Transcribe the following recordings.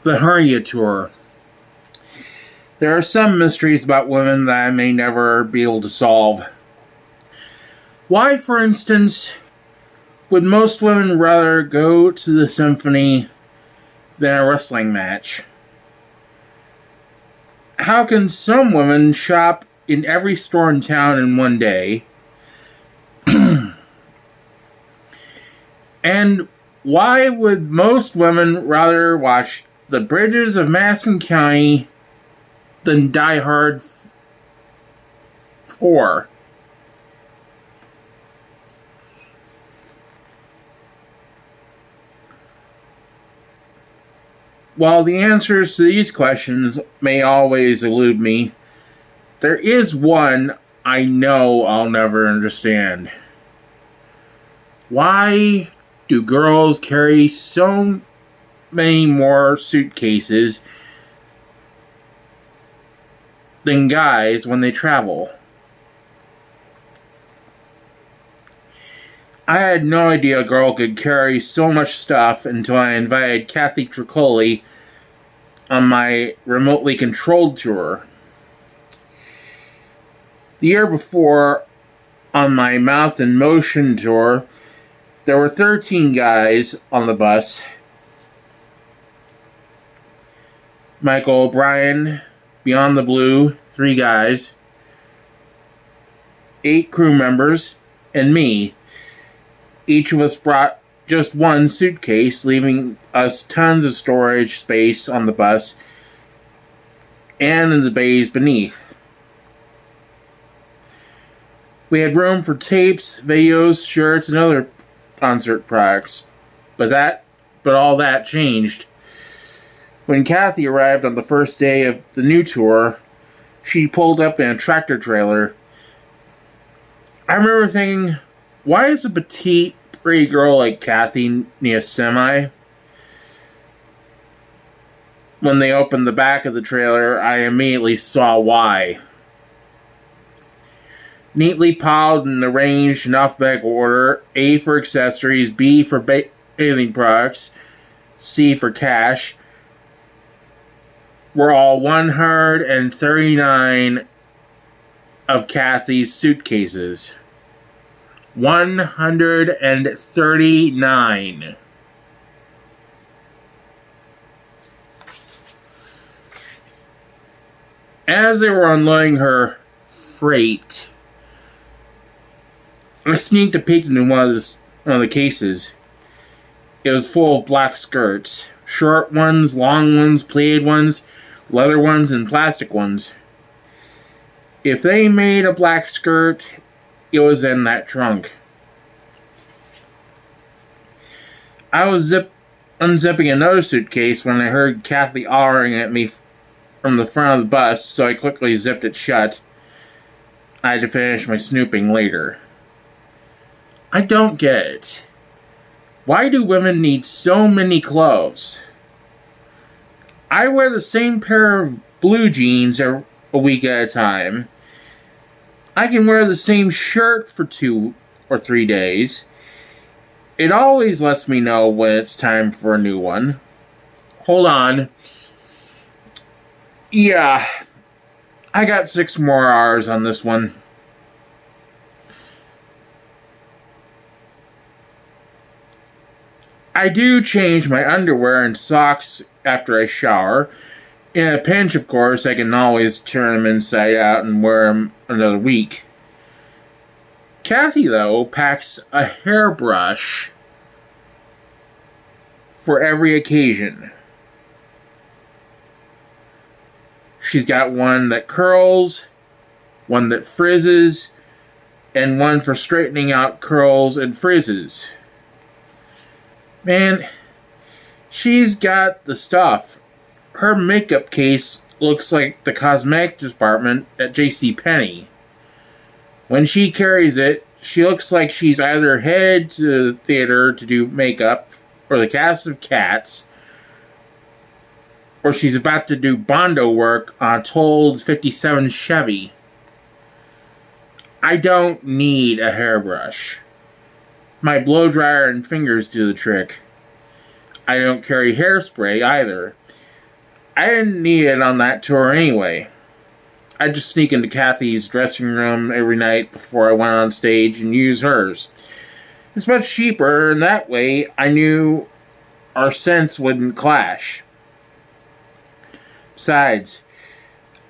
The Hernia Tour. There are some mysteries about women that I may never be able to solve. Why, for instance, would most women rather go to the symphony than a wrestling match? How can some women shop in every store in town in one day? And why would most women rather watch The Bridges of Madison County than Die Hard 4? While the answers to these questions may always elude me, there is one I know I'll never understand. Why do girls carry so many more suitcases than guys when they travel? I had no idea a girl could carry so much stuff until I invited Kathy Troccoli on my remotely controlled tour. The year before, on my Mouth in Motion tour, there were 13 guys on the bus. Michael O'Brien, Beyond the Blue, 3 guys, 8 crew members, and me. Each of us brought just one suitcase, leaving us tons of storage space on the bus and in the bays beneath. We had room for tapes, videos, shirts, and other concert products, but all that changed. When Kathy arrived on the first day of the new tour, she pulled up in a tractor trailer. I remember thinking, why is a petite, pretty girl like Kathy need a semi? When they opened the back of the trailer, I immediately saw why. Neatly piled and arranged in alphabetical order, A for accessories, B for bathing products, C for cash, were all 139 of Kathy's suitcases. 139. As they were unloading her freight, I sneaked a peek into one of the cases. It was full of black skirts. Short ones, long ones, pleated ones, leather ones, and plastic ones. If they made a black skirt, it was in that trunk. I was unzipping another suitcase when I heard Kathy hollering at me from the front of the bus, so I quickly zipped it shut. I had to finish my snooping later. I don't get it. Why do women need so many clothes? I wear the same pair of blue jeans a week at a time. I can wear the same shirt for 2 or 3 days. It always lets me know when it's time for a new one. Hold on. Yeah, I got 6 more hours on this one. I do change my underwear and socks after I shower. In a pinch, of course, I can always turn them inside out and wear them another week. Kathy, though, packs a hairbrush for every occasion. She's got one that curls, one that frizzes, and one for straightening out curls and frizzes. Man, she's got the stuff. Her makeup case looks like the cosmetic department at JCPenney. When she carries it, she looks like she's either headed to the theater to do makeup for the cast of Cats, or she's about to do Bondo work on a told 57 Chevy. I don't need a hairbrush. My blow dryer and fingers do the trick. I don't carry hairspray either. I didn't need it on that tour anyway. I'd just sneak into Kathy's dressing room every night before I went on stage and use hers. It's much cheaper, and that way I knew our scents wouldn't clash. Besides,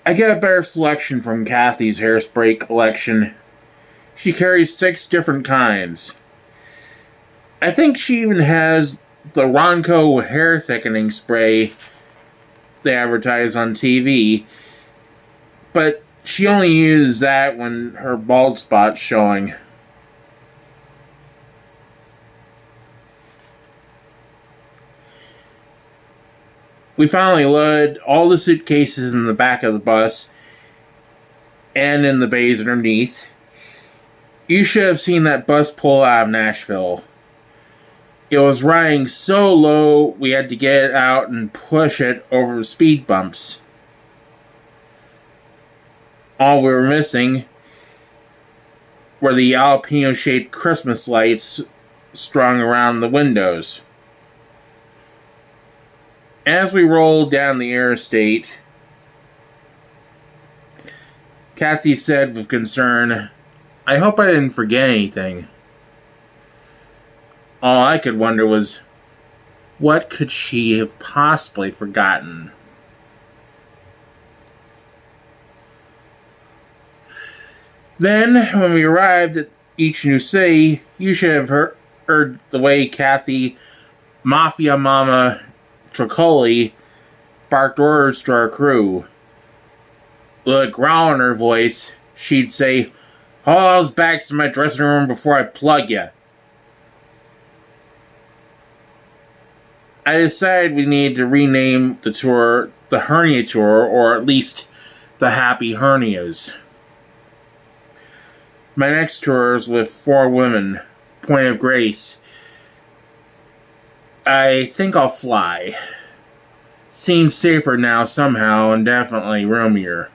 I get a better selection from Kathy's hairspray collection. She carries 6 different kinds. I think she even has the Ronco hair thickening spray they advertise on TV, but she only uses that when her bald spot's showing. We finally loaded all the suitcases in the back of the bus and in the bays underneath. You should have seen that bus pull out of Nashville. It was riding so low we had to get it out and push it over the speed bumps. All we were missing were the jalapeno-shaped Christmas lights strung around the windows. As we rolled down the interstate, Kathy said with concern, "I hope I didn't forget anything." All I could wonder was, what could she have possibly forgotten? Then, when we arrived at each new city, you should have heard the way Kathy Mafia Mama Troccoli barked orders to our crew. With a growl in her voice, she'd say, "Haul those bags to my dressing room before I plug you." I decided we needed to rename the tour the Hernia Tour, or at least the Happy Hernias. My next tour is with 4 women. Point of Grace. I think I'll fly. Seems safer now somehow, and definitely roomier.